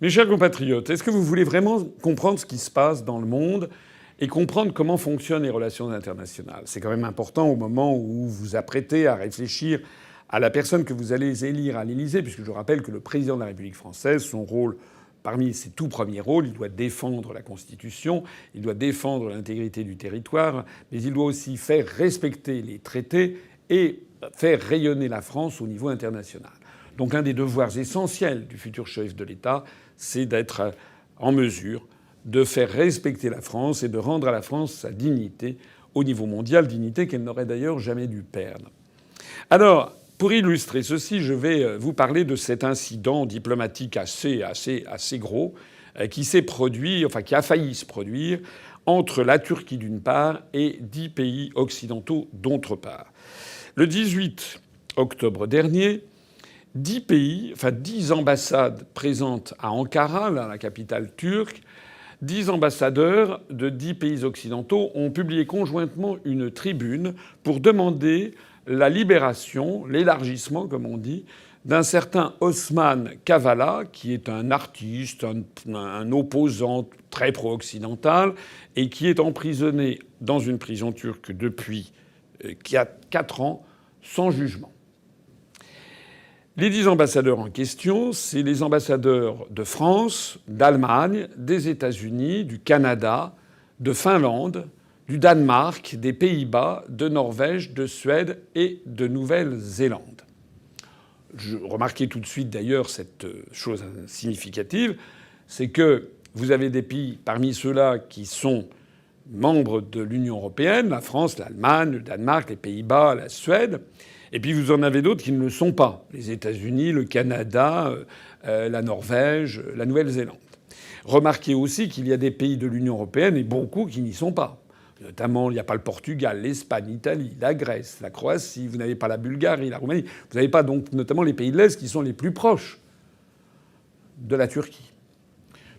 Mes chers compatriotes, est-ce que vous voulez vraiment comprendre ce qui se passe dans le monde et comprendre comment fonctionnent les relations internationales? C'est quand même important au moment où vous vous apprêtez à réfléchir à la personne que vous allez élire à l'Élysée, puisque je rappelle que le président de la République française, son rôle, parmi ses tout premiers rôles, il doit défendre la Constitution, il doit défendre l'intégrité du territoire, mais il doit aussi faire respecter les traités et faire rayonner la France au niveau international. Donc un des devoirs essentiels du futur chef de l'État, c'est d'être en mesure de faire respecter la France et de rendre à la France sa dignité au niveau mondial, dignité qu'elle n'aurait d'ailleurs jamais dû perdre. Alors, pour illustrer ceci, je vais vous parler de cet incident diplomatique assez gros qui s'est produit, enfin qui a failli se produire entre la Turquie d'une part et 10 pays occidentaux d'autre part. Le 18 octobre dernier, 10 pays, enfin 10 ambassades présentes à Ankara, la capitale turque, 10 ambassadeurs de 10 pays occidentaux ont publié conjointement une tribune pour demander la libération, l'élargissement, comme on dit, d'un certain Osman Kavala, qui est un artiste, un opposant très pro-occidental, et qui est emprisonné dans une prison turque depuis 4 ans, sans jugement. Les 10 ambassadeurs en question, c'est les ambassadeurs de France, d'Allemagne, des États-Unis, du Canada, de Finlande, du Danemark, des Pays-Bas, de Norvège, de Suède et de Nouvelle-Zélande. Je remarquais tout de suite d'ailleurs cette chose significative, c'est que vous avez des pays parmi ceux-là qui sont membres de l'Union européenne, la France, l'Allemagne, le Danemark, les Pays-Bas, la Suède. Et puis vous en avez d'autres qui ne le sont pas. Les États-Unis, le Canada, la Norvège, la Nouvelle-Zélande. Remarquez aussi qu'il y a des pays de l'Union européenne et beaucoup qui n'y sont pas. Notamment, il n'y a pas le Portugal, l'Espagne, l'Italie, la Grèce, la Croatie, vous n'avez pas la Bulgarie, la Roumanie. Vous n'avez pas donc notamment les pays de l'Est qui sont les plus proches de la Turquie.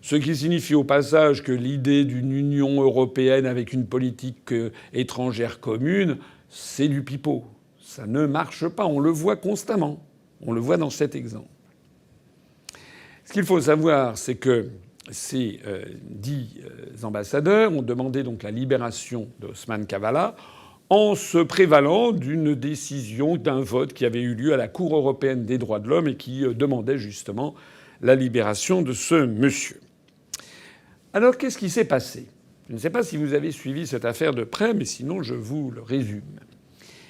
Ce qui signifie au passage que l'idée d'une Union européenne avec une politique étrangère commune, c'est du pipeau. Ça ne marche pas. On le voit constamment. On le voit dans cet exemple. Ce qu'il faut savoir, c'est que ces 10 ambassadeurs ont demandé donc la libération d'Osman Kavala en se prévalant d'une décision, d'un vote qui avait eu lieu à la Cour européenne des droits de l'homme et qui demandait justement la libération de ce monsieur. Alors qu'est-ce qui s'est passé? Je ne sais pas si vous avez suivi cette affaire de près, mais sinon je vous le résume.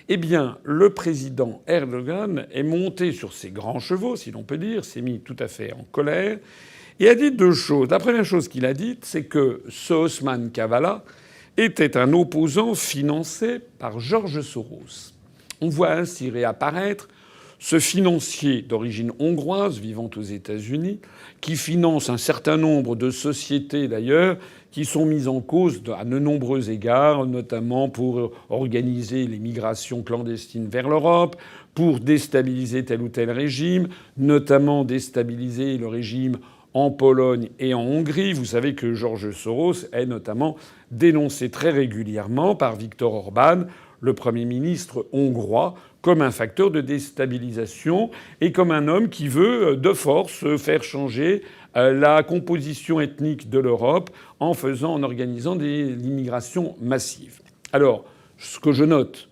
Eh bien, le président Erdogan est monté sur ses grands chevaux, si l'on peut dire, s'est mis tout à fait en colère, et a dit 2 choses. La première chose qu'il a dite, c'est que ce Osman Kavala était un opposant financé par George Soros. On voit ainsi réapparaître ce financier d'origine hongroise vivant aux États-Unis, qui finance un certain nombre de sociétés d'ailleurs qui sont mises en cause à de nombreux égards, notamment pour organiser les migrations clandestines vers l'Europe, pour déstabiliser tel ou tel régime, notamment déstabiliser le régime en Pologne et en Hongrie. Vous savez que George Soros est notamment dénoncé très régulièrement par Viktor Orban, le Premier ministre hongrois, comme un facteur de déstabilisation et comme un homme qui veut de force faire changer la composition ethnique de l'Europe en organisant l'immigration massive. Alors, ce que je note,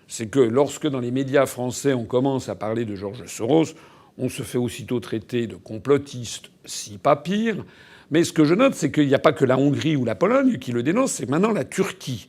c'est que lorsque dans les médias français on commence à parler de George Soros, on se fait aussitôt traiter de complotiste, si pas pire. Mais ce que je note, c'est qu'il n'y a pas que la Hongrie ou la Pologne qui le dénoncent, c'est maintenant la Turquie.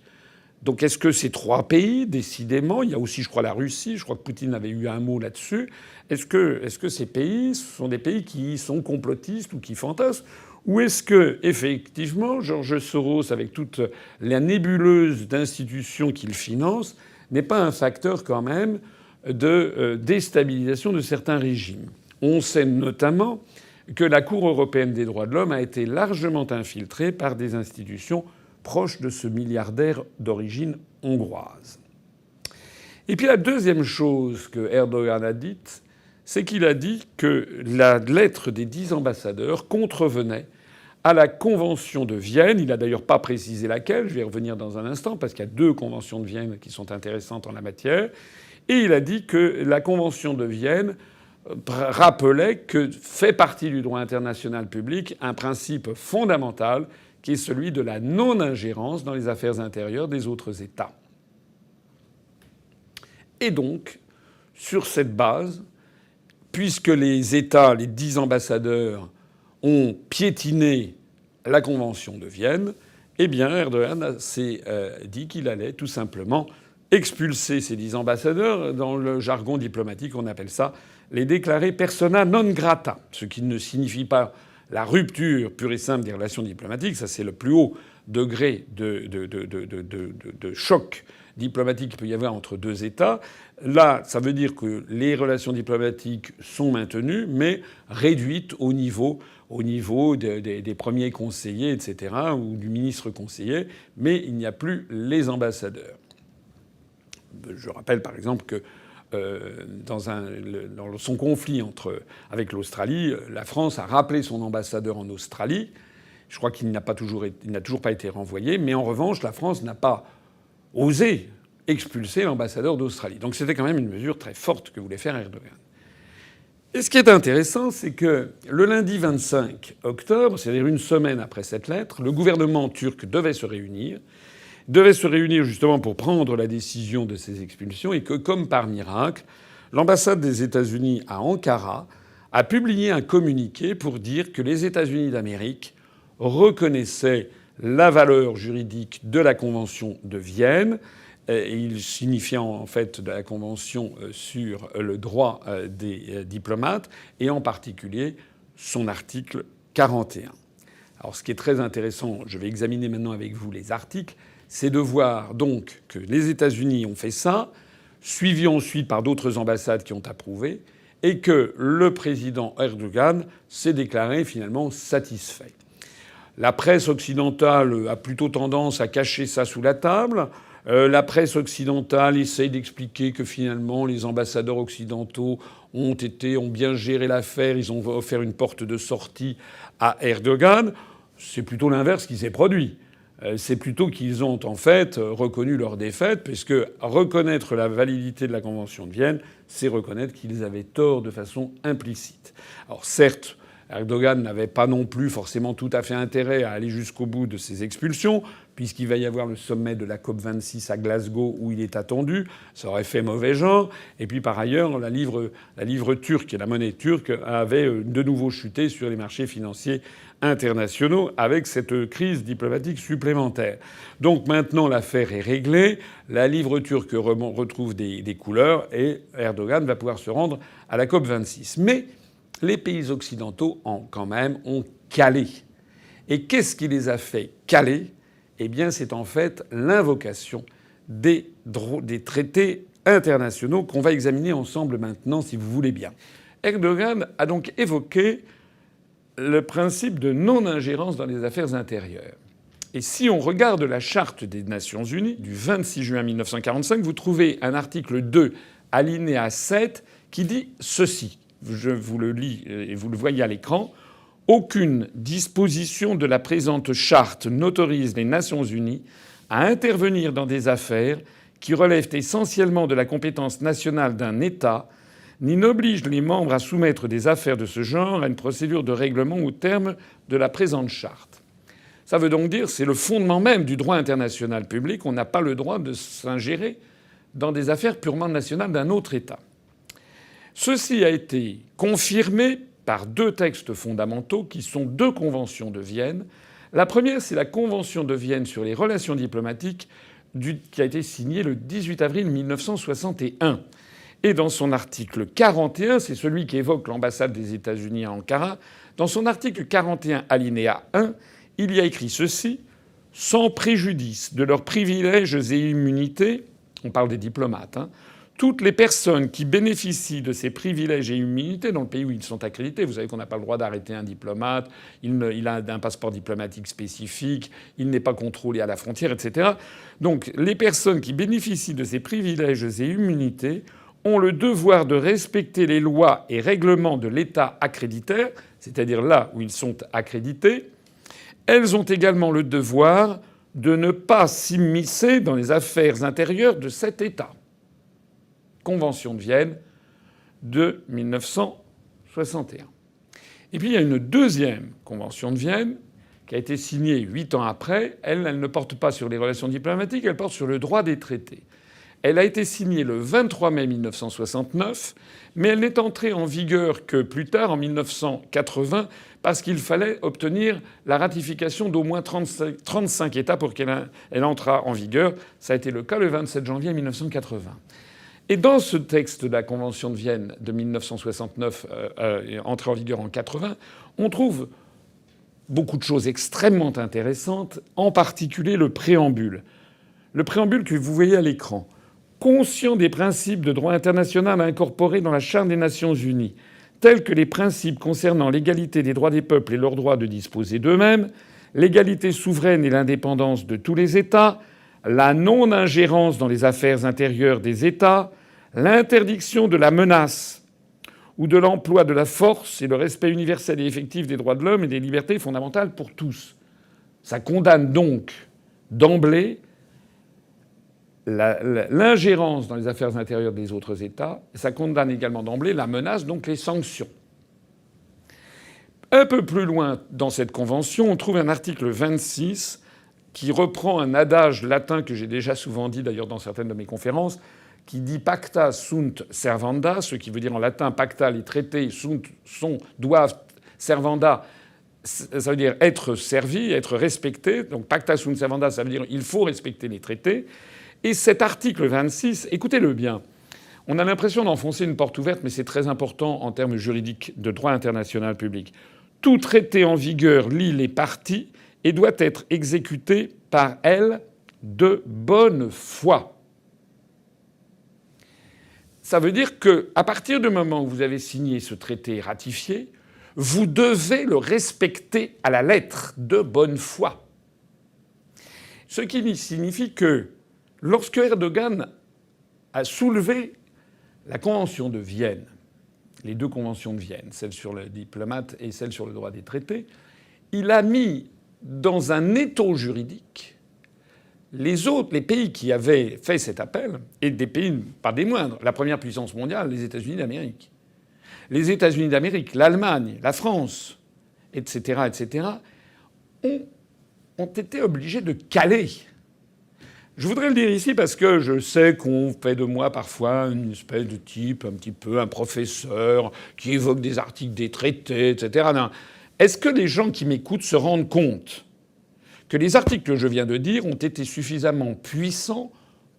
Donc est-ce que ces 3 pays, décidément, il y a aussi, je crois, la Russie, je crois que Poutine avait eu un mot là-dessus, est-ce que ces pays sont des pays qui sont complotistes ou qui fantasment? Ou est-ce que, effectivement, George Soros, avec toute la nébuleuse d'institutions qu'il finance, n'est pas un facteur quand même de déstabilisation de certains régimes? On sait notamment que la Cour européenne des droits de l'homme a été largement infiltrée par des institutions proche de ce milliardaire d'origine hongroise. Et puis la deuxième chose que Erdogan a dite, c'est qu'il a dit que la lettre des 10 ambassadeurs contrevenait à la Convention de Vienne. Il n'a d'ailleurs pas précisé laquelle, je vais y revenir dans un instant, parce qu'il y a 2 conventions de Vienne qui sont intéressantes en la matière. Et il a dit que la Convention de Vienne rappelait que fait partie du droit international public un principe fondamental qui est celui de la non-ingérence dans les affaires intérieures des autres États. Et donc, sur cette base, puisque les États, les 10 ambassadeurs, ont piétiné la Convention de Vienne, eh bien Erdogan s'est dit qu'il allait tout simplement expulser ces 10 ambassadeurs. Dans le jargon diplomatique, on appelle ça les déclarer persona non grata, ce qui ne signifie pas la rupture pure et simple des relations diplomatiques. Ça, c'est le plus haut degré de choc diplomatique qu'il peut y avoir entre deux États. Là, ça veut dire que les relations diplomatiques sont maintenues, mais réduites au niveau des premiers conseillers, etc., ou du ministre conseiller, mais il n'y a plus les ambassadeurs. Je rappelle par exemple que dans son conflit avec l'Australie, la France a rappelé son ambassadeur en Australie. Je crois qu'il n'a toujours pas été renvoyé, mais en revanche, la France n'a pas osé expulser l'ambassadeur d'Australie. Donc c'était quand même une mesure très forte que voulait faire Erdogan. Et ce qui est intéressant, c'est que le lundi 25 octobre, c'est-à-dire une semaine après cette lettre, le gouvernement turc devait se réunir justement pour prendre la décision de ces expulsions, et que, comme par miracle, l'ambassade des États-Unis à Ankara a publié un communiqué pour dire que les États-Unis d'Amérique reconnaissaient la valeur juridique de la Convention de Vienne, et il signifiait en fait de la Convention sur le droit des diplomates, et en particulier son article 41. Alors ce qui est très intéressant, je vais examiner maintenant avec vous les articles, c'est de voir donc que les États-Unis ont fait ça, suivi ensuite par d'autres ambassades qui ont approuvé, et que le président Erdogan s'est déclaré finalement satisfait. La presse occidentale a plutôt tendance à cacher ça sous la table. La presse occidentale essaye d'expliquer que finalement les ambassadeurs occidentaux ont bien géré l'affaire, ils ont offert une porte de sortie à Erdogan. C'est plutôt l'inverse qui s'est produit. C'est plutôt qu'ils ont en fait reconnu leur défaite, puisque reconnaître la validité de la Convention de Vienne, c'est reconnaître qu'ils avaient tort de façon implicite. Alors certes, Erdogan n'avait pas non plus forcément tout à fait intérêt à aller jusqu'au bout de ces expulsions, puisqu'il va y avoir le sommet de la COP26 à Glasgow où il est attendu. Ça aurait fait mauvais genre. Et puis par ailleurs, la livre turque et la monnaie turque avaient de nouveau chuté sur les marchés financiers internationaux avec cette crise diplomatique supplémentaire. Donc maintenant, l'affaire est réglée. La livre turque retrouve des couleurs et Erdogan va pouvoir se rendre à la COP26. Mais les pays occidentaux ont calé. Et qu'est-ce qui les a fait caler ? Eh bien, c'est en fait l'invocation des traités internationaux qu'on va examiner ensemble maintenant, si vous voulez bien. Erdogan a donc évoqué le principe de non-ingérence dans les affaires intérieures. Et si on regarde la Charte des Nations Unies du 26 juin 1945, vous trouvez un article 2, alinéa 7, qui dit ceci. Je vous le lis et vous le voyez à l'écran. Aucune disposition de la présente charte n'autorise les Nations unies à intervenir dans des affaires qui relèvent essentiellement de la compétence nationale d'un État, ni n'oblige les membres à soumettre des affaires de ce genre à une procédure de règlement au terme de la présente charte. Ça veut donc dire, c'est le fondement même du droit international public, on n'a pas le droit de s'ingérer dans des affaires purement nationales d'un autre État. Ceci a été confirmé par deux textes fondamentaux qui sont deux conventions de Vienne. La première, c'est la Convention de Vienne sur les relations diplomatiques qui a été signée le 18 avril 1961. Et dans son article 41, c'est celui qui évoque l'ambassade des États-Unis à Ankara, dans son article 41 alinéa 1, il y a écrit ceci: « Sans préjudice de leurs privilèges et immunités », on parle des diplomates, toutes les personnes qui bénéficient de ces privilèges et immunités dans le pays où ils sont accrédités, vous savez qu'on n'a pas le droit d'arrêter un diplomate, il a un passeport diplomatique spécifique, il n'est pas contrôlé à la frontière, etc. Donc les personnes qui bénéficient de ces privilèges et immunités ont le devoir de respecter les lois et règlements de l'État accréditaire, c'est-à-dire là où ils sont accrédités. Elles ont également le devoir de ne pas s'immiscer dans les affaires intérieures de cet État. Convention de Vienne, de 1961. Et puis il y a une deuxième convention de Vienne qui a été signée 8 ans après. Elle ne porte pas sur les relations diplomatiques, elle porte sur le droit des traités. Elle a été signée le 23 mai 1969, mais elle n'est entrée en vigueur que plus tard, en 1980, parce qu'il fallait obtenir la ratification d'au moins 35 États pour qu'elle entre en vigueur. Ça a été le cas le 27 janvier 1980. Et dans ce texte de la Convention de Vienne de 1969, entrée en vigueur en 80, on trouve beaucoup de choses extrêmement intéressantes, en particulier le préambule. Le préambule que vous voyez à l'écran. Conscient des principes de droit international incorporés dans la Charte des Nations unies, tels que les principes concernant l'égalité des droits des peuples et leur droit de disposer d'eux-mêmes, l'égalité souveraine et l'indépendance de tous les États, la non-ingérence dans les affaires intérieures des États, l'interdiction de la menace ou de l'emploi de la force et le respect universel et effectif des droits de l'homme et des libertés fondamentales pour tous. Ça condamne donc d'emblée l'ingérence dans les affaires intérieures des autres États. Ça condamne également d'emblée la menace, donc les sanctions. Un peu plus loin dans cette convention, on trouve un article 26 qui reprend un adage latin que j'ai déjà souvent dit d'ailleurs dans certaines de mes conférences, qui dit pacta sunt servanda, ce qui veut dire en latin pacta, les traités doivent servanda, ça veut dire être servi, être respecté. Donc pacta sunt servanda, ça veut dire il faut respecter les traités. Et cet article 26, écoutez-le bien, on a l'impression d'enfoncer une porte ouverte, mais c'est très important en termes juridiques de droit international public. Tout traité en vigueur lie les parties et doit être exécuté par elles de bonne foi. Ça veut dire qu'à partir du moment où vous avez signé ce traité et ratifié, vous devez le respecter à la lettre de bonne foi. Ce qui signifie que lorsque Erdogan a soulevé la Convention de Vienne, les deux conventions de Vienne, celle sur le diplomate et celle sur le droit des traités, il a mis dans un étau juridique les pays qui avaient fait cet appel, et des pays pas des moindres, la première puissance mondiale, les États-Unis d'Amérique. Les États-Unis d'Amérique, l'Allemagne, la France, etc., ont été obligés de caler. Je voudrais le dire ici parce que je sais qu'on fait de moi parfois une espèce de type un petit peu un professeur qui évoque des articles des traités, etc. Non. Est-ce que les gens qui m'écoutent se rendent compte que les articles que je viens de dire ont été suffisamment puissants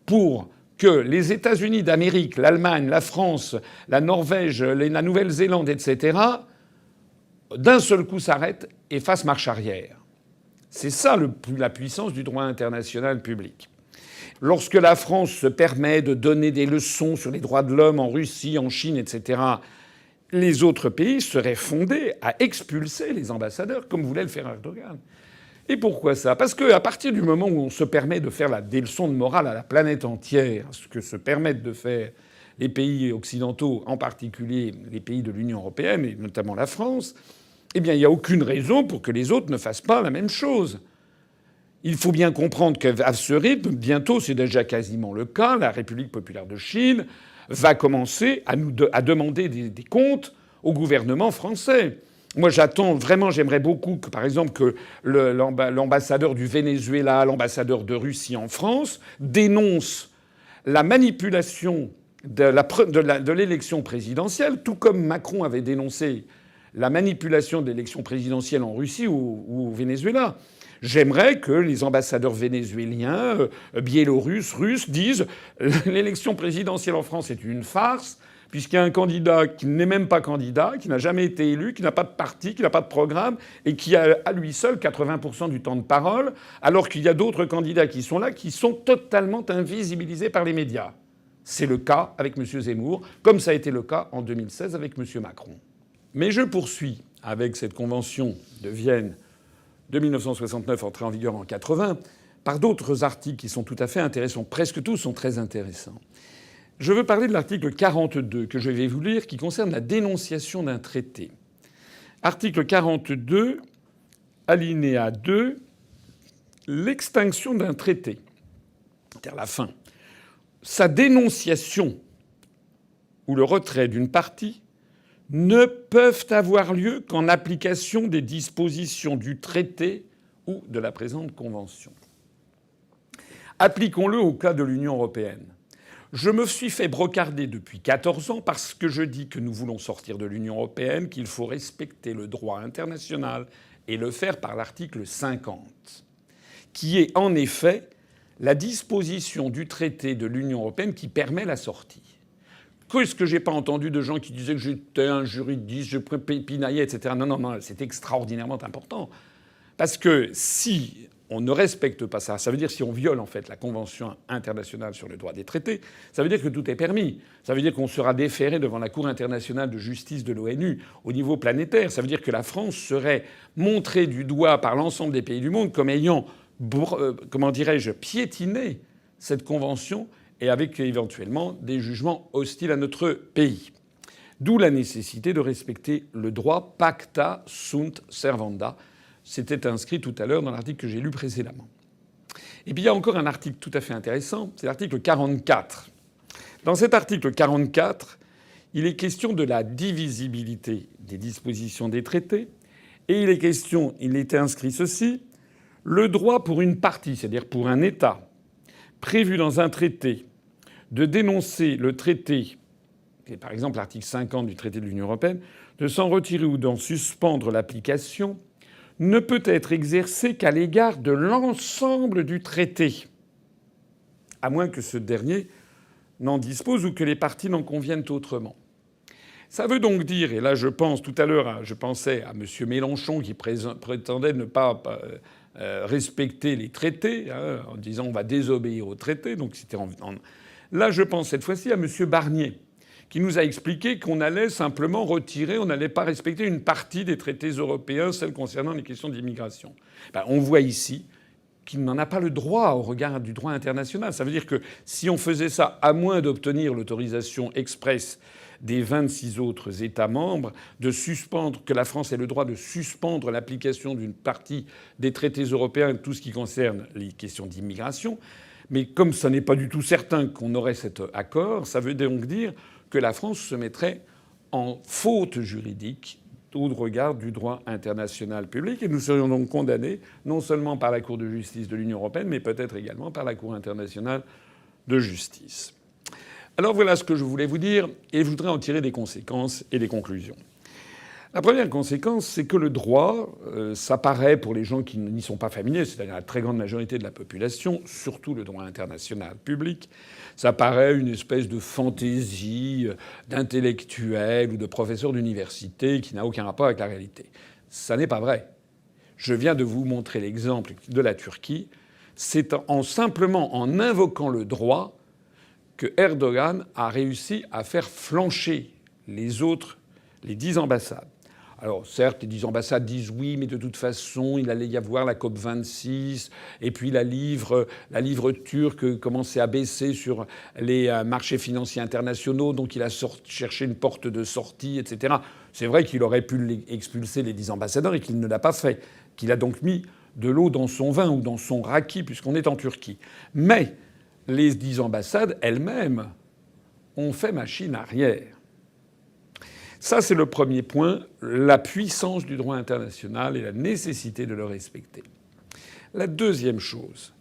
pour que les États-Unis d'Amérique, l'Allemagne, la France, la Norvège, la Nouvelle-Zélande, etc., d'un seul coup s'arrêtent et fassent marche arrière? C'est ça la puissance du droit international public. Lorsque la France se permet de donner des leçons sur les droits de l'homme en Russie, en Chine, etc., les autres pays seraient fondés à expulser les ambassadeurs, comme voulait le faire Erdogan. Et pourquoi ça? Parce qu'à partir du moment où on se permet de faire des leçons de morale à la planète entière, ce que se permettent de faire les pays occidentaux, en particulier les pays de l'Union européenne, et notamment la France, eh bien, il n'y a aucune raison pour que les autres ne fassent pas la même chose. Il faut bien comprendre qu'à ce rythme, bientôt, c'est déjà quasiment le cas, la République populaire de Chine va commencer à demander des comptes au gouvernement français. Moi, j'aimerais beaucoup que, par exemple, que l'ambassadeur du Venezuela, l'ambassadeur de Russie en France dénonce la manipulation de l'élection présidentielle, tout comme Macron avait dénoncé la manipulation de l'élection présidentielle en Russie ou au Venezuela. J'aimerais que les ambassadeurs vénézuéliens, biélorusses, russes disent l'élection présidentielle en France est une farce, puisqu'il y a un candidat qui n'est même pas candidat, qui n'a jamais été élu, qui n'a pas de parti, qui n'a pas de programme, et qui a à lui seul 80% du temps de parole, alors qu'il y a d'autres candidats qui sont là, qui sont totalement invisibilisés par les médias. C'est le cas avec M. Zemmour, comme ça a été le cas en 2016 avec M. Macron. Mais je poursuis avec cette convention de Vienne de 1969 entrée en vigueur en 80 par d'autres articles qui sont tout à fait intéressants. Presque tous sont très intéressants. Je veux parler de l'article 42 que je vais vous lire qui concerne la dénonciation d'un traité. Article 42, alinéa 2, l'extinction d'un traité, c'est-à-dire la fin. Sa dénonciation ou le retrait d'une partie ne peuvent avoir lieu qu'en application des dispositions du traité ou de la présente convention. Appliquons-le au cas de l'Union européenne. Je me suis fait brocarder depuis 14 ans parce que je dis que nous voulons sortir de l'Union européenne, qu'il faut respecter le droit international et le faire par l'article 50, qui est en effet la disposition du traité de l'Union européenne qui permet la sortie. Qu'est-ce que j'ai pas entendu de gens qui disaient que j'étais un juridiste, je pinaillais, etc. Non, non, non, c'est extraordinairement important. Parce que si on ne respecte pas ça, ça veut dire si on viole en fait la Convention internationale sur le droit des traités, ça veut dire que tout est permis. Ça veut dire qu'on sera déféré devant la Cour internationale de justice de l'ONU au niveau planétaire. Ça veut dire que la France serait montrée du doigt par l'ensemble des pays du monde comme ayant, comment dirais-je, piétiné cette convention et avec éventuellement des jugements hostiles à notre pays. D'où la nécessité de respecter le droit pacta sunt servanda. C'était inscrit tout à l'heure dans l'article que j'ai lu précédemment. Et puis il y a encore un article tout à fait intéressant, c'est l'article 44. Dans cet article 44, il est question de la divisibilité des dispositions des traités, et il était inscrit ceci: le droit pour une partie, c'est-à-dire pour un État, prévu dans un traité, de dénoncer le traité, qui est par exemple l'article 50 du traité de l'Union européenne, de s'en retirer ou d'en suspendre l'application, ne peut être exercé qu'à l'égard de l'ensemble du traité, à moins que ce dernier n'en dispose ou que les parties n'en conviennent autrement. Ça veut donc dire, et là je pense tout à l'heure, je pensais à M. Mélenchon qui prétendait ne pas respecter les traités, en disant on va désobéir aux traités. Donc c'était Là je pense cette fois-ci à M. Barnier, qui nous a expliqué qu'on allait simplement retirer, on n'allait pas respecter une partie des traités européens, celle concernant les questions d'immigration. On voit ici qu'il n'en a pas le droit au regard du droit international. Ça veut dire que si on faisait ça, à moins d'obtenir l'autorisation expresse des 26 autres États membres, que la France ait le droit de suspendre l'application d'une partie des traités européens, tout ce qui concerne les questions d'immigration. Mais comme ça n'est pas du tout certain qu'on aurait cet accord, ça veut donc dire que la France se mettrait en faute juridique au regard du droit international public. Et nous serions donc condamnés non seulement par la Cour de justice de l'Union européenne, mais peut-être également par la Cour internationale de justice. Alors voilà ce que je voulais vous dire, et je voudrais en tirer des conséquences et des conclusions. La première conséquence, c'est que le droit, ça paraît pour les gens qui n'y sont pas familiers, c'est-à-dire la très grande majorité de la population, surtout le droit international public, ça paraît une espèce de fantaisie d'intellectuels ou de professeurs d'université qui n'a aucun rapport avec la réalité. Ça n'est pas vrai. Je viens de vous montrer l'exemple de la Turquie. C'est simplement en invoquant le droit que Erdogan a réussi à faire flancher les 10 ambassades. Alors certes, les 10 ambassades disent oui, mais de toute façon, il allait y avoir la COP26, et puis la livre turque commençait à baisser sur les marchés financiers internationaux, donc il a cherché une porte de sortie, etc. C'est vrai qu'il aurait pu expulser les 10 ambassadeurs et qu'il ne l'a pas fait, qu'il a donc mis de l'eau dans son vin ou dans son raki, puisqu'on est en Turquie. Mais les 10 ambassades elles-mêmes ont fait machine arrière. Ça, c'est le premier point, la puissance du droit international et la nécessité de le respecter. La deuxième chose,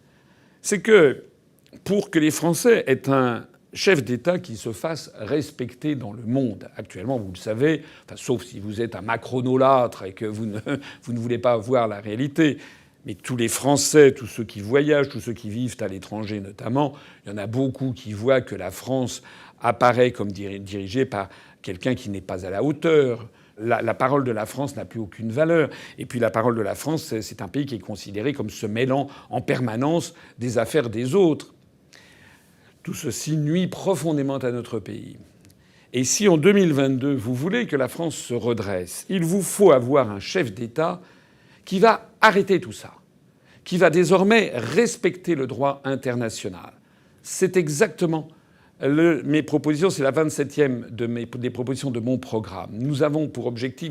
c'est que pour que les Français aient un chef d'État qui se fasse respecter dans le monde, actuellement, vous le savez, sauf si vous êtes un macronolâtre et que vous ne voulez pas voir la réalité, mais tous les Français, tous ceux qui voyagent, tous ceux qui vivent à l'étranger notamment, il y en a beaucoup qui voient que la France apparaît comme dirigée par quelqu'un qui n'est pas à la hauteur. La parole de la France n'a plus aucune valeur. Et puis la parole de la France, c'est un pays qui est considéré comme se mêlant en permanence des affaires des autres. Tout ceci nuit profondément à notre pays. Et si en 2022, vous voulez que la France se redresse, il vous faut avoir un chef d'État qui va arrêter tout ça, qui va désormais respecter le droit international. C'est exactement mes propositions, c'est la 27e des propositions de mon programme.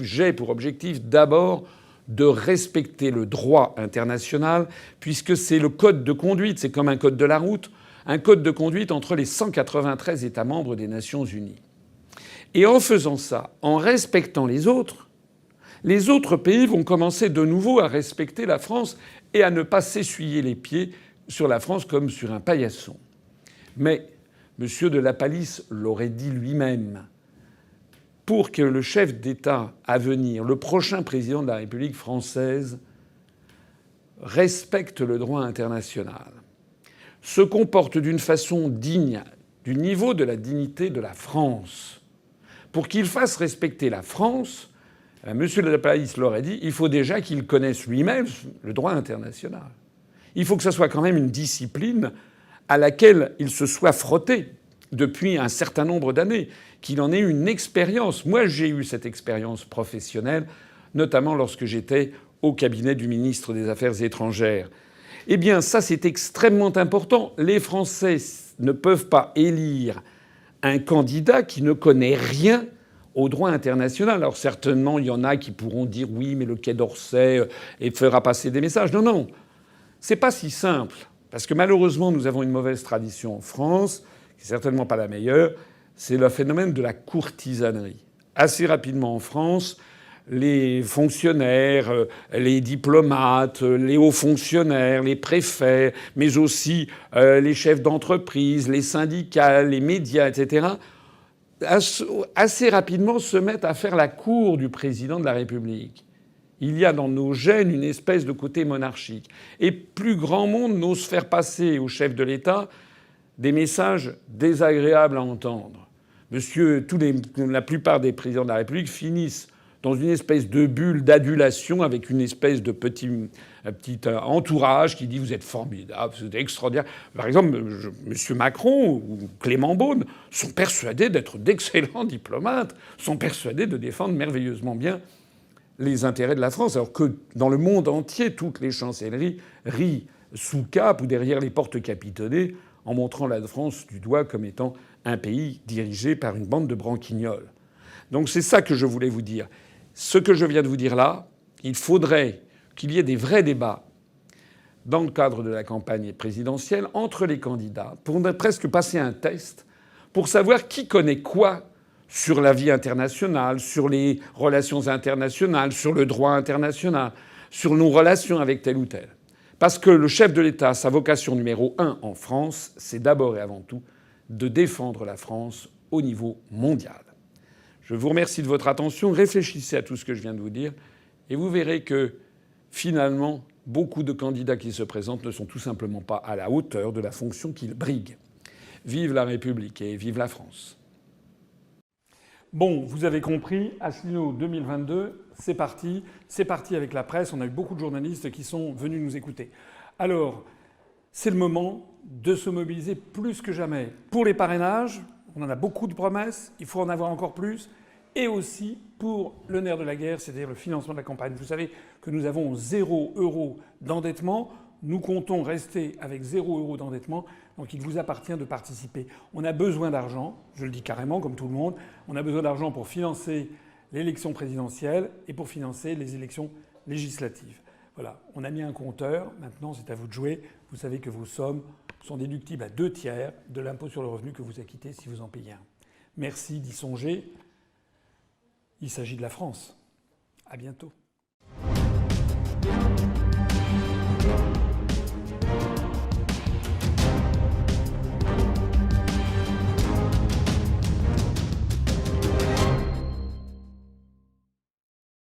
J'ai pour objectif d'abord de respecter le droit international, puisque c'est le code de conduite, c'est comme un code de la route, un code de conduite entre les 193 États membres des Nations Unies. Et en faisant ça, en respectant les autres pays vont commencer de nouveau à respecter la France et à ne pas s'essuyer les pieds sur la France comme sur un paillasson. Mais M. de la Palice l'aurait dit lui-même. Pour que le chef d'État à venir, le prochain président de la République française, respecte le droit international, se comporte d'une façon digne du niveau de la dignité de la France, pour qu'il fasse respecter la France, M. de la Palice l'aurait dit, il faut déjà qu'il connaisse lui-même le droit international. Il faut que ça soit quand même une discipline à laquelle il se soit frotté depuis un certain nombre d'années, qu'il en ait une expérience. Moi, j'ai eu cette expérience professionnelle, notamment lorsque j'étais au cabinet du ministre des Affaires étrangères. Eh bien, ça, c'est extrêmement important. Les Français ne peuvent pas élire un candidat qui ne connaît rien au droit international. Alors certainement, il y en a qui pourront dire oui, mais le Quai d'Orsay et fera passer des messages. Non, non, c'est pas si simple, parce que malheureusement, nous avons une mauvaise tradition en France, qui est certainement pas la meilleure. C'est le phénomène de la courtisanerie. Assez rapidement en France, les fonctionnaires, les diplomates, les hauts fonctionnaires, les préfets, mais aussi les chefs d'entreprise, les syndicats, les médias, etc., assez rapidement se mettent à faire la cour du président de la République. Il y a dans nos gènes une espèce de côté monarchique. Et plus grand monde n'ose faire passer au chef de l'État des messages désagréables à entendre. La plupart des présidents de la République finissent dans une espèce de bulle d'adulation avec une espèce de petit entourage qui dit « vous êtes formidable, vous êtes extraordinaire ». Par exemple, M. Macron ou Clément Beaune sont persuadés d'être d'excellents diplomates, sont persuadés de défendre merveilleusement bien les intérêts de la France, alors que dans le monde entier, toutes les chancelleries rient sous cape ou derrière les portes capitonnées en montrant la France du doigt comme étant un pays dirigé par une bande de branquignols. Donc c'est ça que je voulais vous dire. Ce que je viens de vous dire là, il faudrait qu'il y ait des vrais débats dans le cadre de la campagne présidentielle entre les candidats pour presque passer un test pour savoir qui connaît quoi sur la vie internationale, sur les relations internationales, sur le droit international, sur nos relations avec tel ou tel. Parce que le chef de l'État, sa vocation numéro 1 en France, c'est d'abord et avant tout de défendre la France au niveau mondial. Je vous remercie de votre attention. Réfléchissez à tout ce que je viens de vous dire et vous verrez que, finalement, beaucoup de candidats qui se présentent ne sont tout simplement pas à la hauteur de la fonction qu'ils briguent. Vive la République et vive la France. Bon, vous avez compris, Asselineau 2022, c'est parti. C'est parti avec la presse. On a eu beaucoup de journalistes qui sont venus nous écouter. Alors, c'est le moment de se mobiliser plus que jamais pour les parrainages. On en a beaucoup de promesses. Il faut en avoir encore plus. Et aussi pour le nerf de la guerre, c'est-à-dire le financement de la campagne. Vous savez que nous avons 0 € d'endettement. Nous comptons rester avec 0 € d'endettement. Donc il vous appartient de participer. On a besoin d'argent, je le dis carrément comme tout le monde. On a besoin d'argent pour financer l'élection présidentielle et pour financer les élections législatives. Voilà, on a mis un compteur. Maintenant, c'est à vous de jouer. Vous savez que vos sommes sont déductibles à 2/3 de l'impôt sur le revenu que vous acquittez si vous en payez un. Merci d'y songer. Il s'agit de la France. À bientôt.